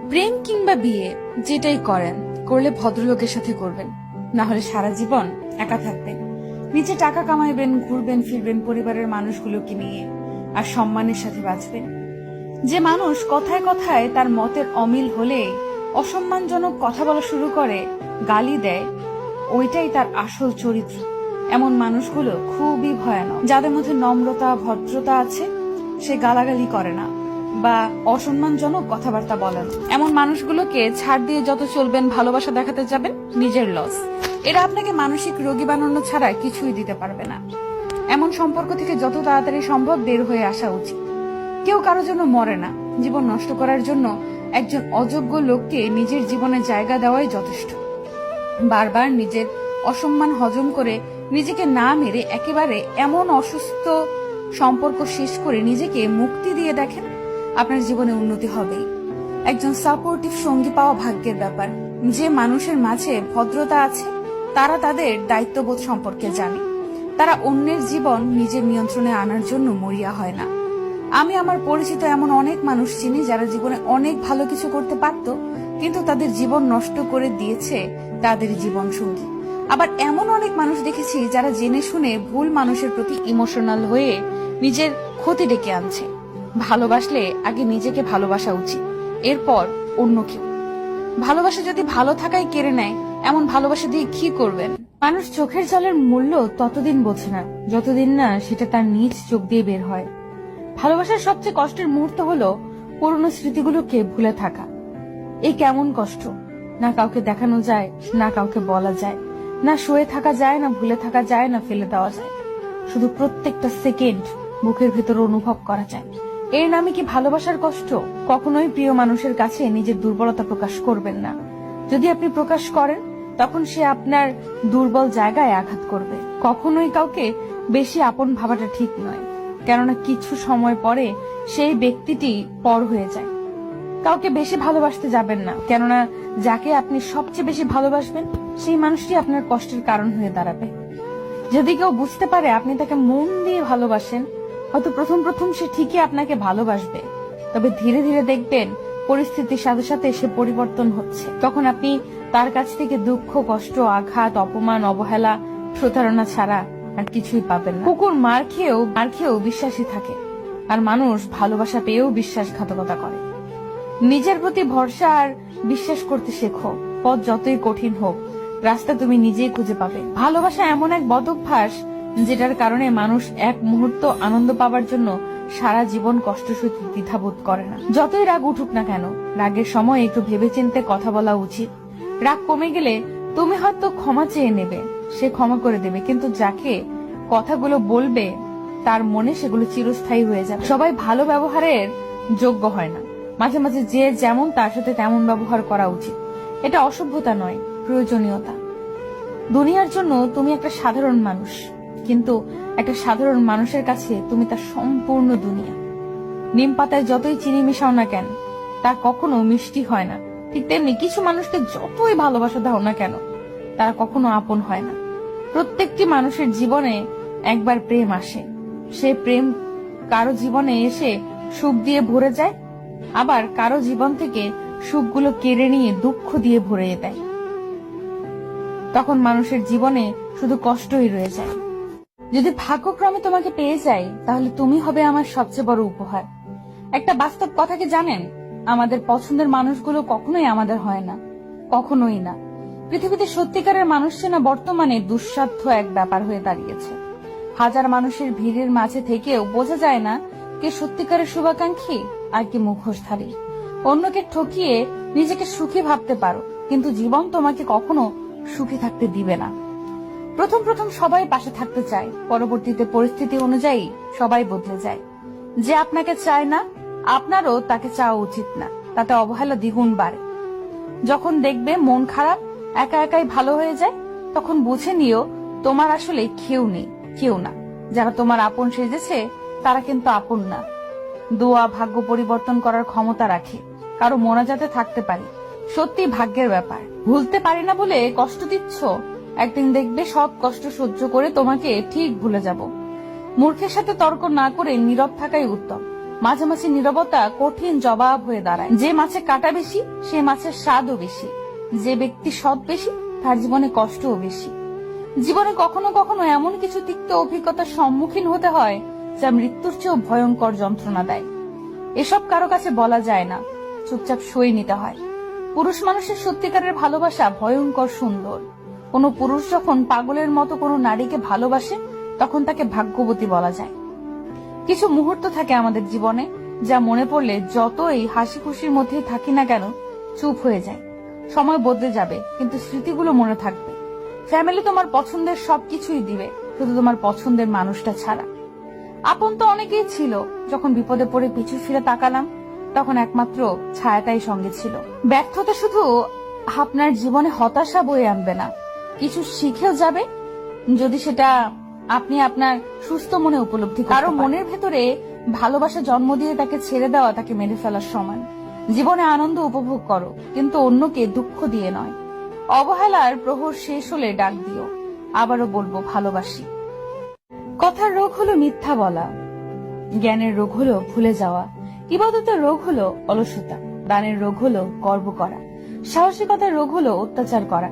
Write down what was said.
প্রেম কিংবা বিয়ে যেটাই করেন, করলে ভদ্রলোকের সাথে করবেন, না হলে সারা জীবন একা থাকবেন। নিচে টাকা কামাইবেন, ঘুরবেন ফিরবেন পরিবারের মানুষগুলোকে নিয়ে, আর সম্মানের সাথে বাঁচবেন। যে মানুষ কথায় কথায় তার মতের অমিল হলে অসম্মানজনক কথা বলা শুরু করে, গালি দেয়, ওইটাই তার আসল চরিত্র। এমন মানুষগুলো খুবই ভয়ানক। যাদের মধ্যে নম্রতা ভদ্রতা আছে, সে গালাগালি করে না বা অসম্মানজনক কথাবার্তা বলেন। এমন মানুষগুলোকে ছাড় দিয়ে যত চলবেন, ভালোবাসা দেখাতে যাবেন, নিজের লস। এরা আপনাকে মানসিক রোগী বানানো ছাড়া কিছুই দিতে পারবে না। এমন সম্পর্ক থেকে যত তাড়াতাড়ি সম্ভব বের হয়ে আসা উচিত। কেউ কারোর জন্য মরে না। জীবন নষ্ট করার জন্য একজন অযোগ্য লোককে নিজের জীবনে জায়গা দেওয়াই যথেষ্ট। বারবার নিজের অসম্মান হজম করে নিজেকে না মেরে একেবারে এমন অসুস্থ সম্পর্ক শেষ করে নিজেকে মুক্তি দিয়ে দেখেন, আপনার জীবনে উন্নতি হবেই। একজন সাপোর্টিভ সঙ্গী পাওয়া ভাগ্যের ব্যাপার। যে মানুষের মাঝে ভদ্রতা আছে, তারা তাদের দায়িত্ববোধ সম্পর্কে জানে। তারা অন্যের জীবন নিজের নিয়ন্ত্রণে আনার জন্য মরিয়া হয় না। আমি আমার পরিচিত এমন অনেক মানুষ চিনি যারা জীবনে অনেক ভালো কিছু করতে পারত, কিন্তু তাদের জীবন নষ্ট করে দিয়েছে তাদের জীবন সঙ্গী। আবার এমন অনেক মানুষ দেখেছি যারা জেনে শুনে ভুল মানুষের প্রতি ইমোশনাল হয়ে নিজের ক্ষতি ডেকে আনছে। ভালোবাসলে আগে নিজেকে ভালোবাসা উচিত, এরপর অন্য কেউ। ভালোবাসা যদি ভালো থাকাই কেড়ে নেয়, এমন ভালোবাসা দিয়ে কি করবেন? মানুষ চোখের জলের মূল্য ততদিন বোঝে না যতদিন না সেটা তার নিজ চোখ দিয়ে বের হয়। ভালোবাসার সবচেয়ে কষ্টের মুহূর্ত হলো পুরনো স্মৃতিগুলোকে ভুলে থাকা। এই কেমন কষ্ট! না কাউকে দেখানো যায়, না কাউকে বলা যায়, না শুয়ে থাকা যায়, না ভুলে থাকা যায়, না ফেলে দেওয়া যায়। শুধু প্রত্যেকটা সেকেন্ড বুকের ভেতর অনুভব করা যায়। এর নামে কি ভালোবাসার কষ্ট? কখনোই প্রিয় মানুষের কাছে নিজের দুর্বলতা প্রকাশ করবেন না। যদি আপনি প্রকাশ করেন, তখন সে আপনার দুর্বল জায়গায় আঘাত করবে। কখনোই কাউকে বেশি আপন ভাবাটা ঠিক নয়, কেননা কিছু সময় পরে সেই ব্যক্তিটি পর হয়ে যায়। কাউকে বেশি ভালোবাসতে যাবেন না, কেননা যাকে আপনি সবচেয়ে বেশি ভালোবাসবেন, সেই মানুষটি আপনার কষ্টের কারণ হয়ে দাঁড়াবে। যদি কেউ বুঝতে পারে আপনি তাকে মন দিয়ে ভালোবাসেন, হয়তো প্রথম প্রথম সে ঠিকই আপনাকে ভালোবাসবে, তবে ধীরে ধীরে দেখবেন পরিস্থিতির সাথে সাথে সে পরিবর্তন হচ্ছে। তখন আপনি তার কাছ থেকে দুঃখ, কষ্ট, আঘাত, অপমান, অবহেলা, প্রতারণা ছাড়া আর কিছুই পাবেন না। কুকুর মার খেয়েও বিশ্বাসী থাকে, আর মানুষ ভালোবাসা পেয়েও বিশ্বাসঘাতকতা করে। নিজের প্রতি ভরসা আর বিশ্বাস করতে শেখো। পথ যতই কঠিন হোক, রাস্তা তুমি নিজেই খুঁজে পাবে। ভালোবাসা এমন এক বদ অভ্যাস যেটার কারণে মানুষ এক মুহূর্ত আনন্দ পাওয়ার জন্য সারা জীবন কষ্ট সইতে দ্বিধাবোধ করে না। যতই রাগ উঠুক না কেন, রাগের সময় একটু ভেবেচিন্তে কথা বলা উচিত। রাগ কমে গেলে তুমি হয়তো ক্ষমা চেয়ে নেবে, সে ক্ষমা করে দেবে, কিন্তু যাকে কথাগুলো বলবে তার মনে সেগুলো চিরস্থায়ী হয়ে যাবে। সবাই ভালো ব্যবহারের যোগ্য হয় না। মাঝে মাঝে যে যেমন তার সাথে তেমন ব্যবহার করা উচিত। এটা অসভ্যতা নয়, প্রয়োজনীয়তা। দুনিয়ার জন্য তুমি একটা সাধারণ মানুষ, কিন্তু একটা সাধারণ মানুষের কাছে তুমি তার সম্পূর্ণ দুনিয়া। নিম পাতায় যতই চিনি মিশাও না কেন, তা কখনো মিষ্টি হয় না। ঠিক তেমনি কিছু মানুষকে যতই ভালোবাসা দাও না কেন, তারা কখনো আপন হয় না। প্রত্যেকটি মানুষের জীবনে একবার প্রেম আসে। সে প্রেম কারো জীবনে এসে সুখ দিয়ে ভরে যায়, আবার কারো জীবন থেকে সুখগুলো কেড়ে নিয়ে দুঃখ দিয়ে ভরে দেয়। তখন মানুষের জীবনে শুধু কষ্টই রয়ে যায়। যদি ভাগ্যক্রমে তোমাকে পেয়ে যাই, তাহলে তুমি হবে আমার সবচেয়ে বড় উপহার। একটা বাস্তব কথা কি জানেন? আমাদের পছন্দের মানুষগুলো কখনোই আমাদের হয় না, কখনোই না। পৃথিবীতে সত্যিকারের মানুষ চেনা বর্তমানে দুঃসাধ্য এক ব্যাপার হয়ে দাঁড়িয়েছে। হাজার মানুষের ভিড়ের মাঝে থেকেও বোঝা যায় না কে সত্যিকারের শুভাকাঙ্ক্ষী আর কি মুখোশধারী। অন্যকে ঠকিয়ে নিজেকে সুখী ভাবতে পারো, কিন্তু জীবন তোমাকে কখনো সুখী থাকতে দিবে না। প্রথম প্রথম সবাই পাশে থাকতে চায়, পরবর্তীতে পরিস্থিতি অনুযায়ী সবাই বদলে যায়। যে আপনাকে চায় না, আপনারও তাকে চাওয়া উচিত না, তাতে অবহেলা দ্বিগুণ বাড়ে। যখন দেখবে মন খারাপ, একা একাই ভালো হয়ে যায়, তখন বুঝে নিও তোমার আসলে কেউ না। যারা তোমার আপন সেজেছে তারা কিন্তু আপন না। দোয়া ভাগ্য পরিবর্তন করার ক্ষমতা রাখে, কারো মোনাজাতে থাকতে পারে, সত্যি ভাগ্যের ব্যাপার। ভুলতে পারি না বলে কষ্ট দিচ্ছ, একদিন দেখবে সব কষ্ট সহ্য করে তোমাকে ঠিক ভুলে যাব। মূর্খের সাথে তর্ক না করে নীরব থাকাই উত্তম। মাঝে মাঝে নীরবতা কঠিন জবাব হয়ে দাঁড়ায়। যে মাছে কাটা বেশি সে মাছের স্বাদও বেশি। যে ব্যক্তি সৎ বেশি তার জীবনে কষ্টও বেশি। জীবনে কখনো কখনো এমন কিছু তিক্ত অভিজ্ঞতার সম্মুখীন হতে হয় যা মৃত্যুর চেয়েও ভয়ঙ্কর যন্ত্রণা দেয়। এসব কারো কাছে বলা যায় না, চুপচাপ সই নিতে হয়। পুরুষ মানুষের সত্যিকারের ভালোবাসা ভয়ঙ্কর সুন্দর। কোনো পুরুষ যখন পাগলের মতো কোনো নারীকে ভালোবাসে তখন তাকে ভাগ্যবতী বলা যায়। কিছু মুহূর্ত থাকে আমাদের জীবনে যা মনে পড়লে যতই হাসি খুশির মধ্যেই থাকি না কেন চুপ হয়ে যায়। সময় বদলে যাবে কিন্তু স্মৃতিগুলো মনে থাকবে। ফ্যামিলি তোমার পছন্দের সবকিছুই দিবে, শুধু তোমার পছন্দের মানুষটা ছাড়া। আপন তো অনেকেই ছিল, যখন বিপদে পড়ে পিছু ফিরে তাকালাম তখন একমাত্র ছায়াটাই সঙ্গে ছিল। ব্যর্থতা শুধু আপনার জীবনে হতাশা বয়ে আনবে না, কিছু শিখেও যাবে যদি সেটা আপনি আপনার সুস্থ মনে উপলব্ধি করেন। কারো মনের ভেতরে ভালোবাসা জন্ম দিয়ে তাকে ছেড়ে দেওয়া তাকে মেরে ফেলার সমান। জীবনে আনন্দ উপভোগ করো, কিন্তু অন্যকে দুঃখ দিয়ে নয়। অবহেলার প্রহর শেষ হলে ডাক দিও, আবারও বলবো ভালোবাসি। কথার রোগ হলো মিথ্যা বলা, জ্ঞানের রোগ হলো ভুলে যাওয়া, ইবাদতের রোগ হলো অলসতা, দানের রোগ হলো গর্ব করা, সাহসিকতার রোগ হলো অত্যাচার করা।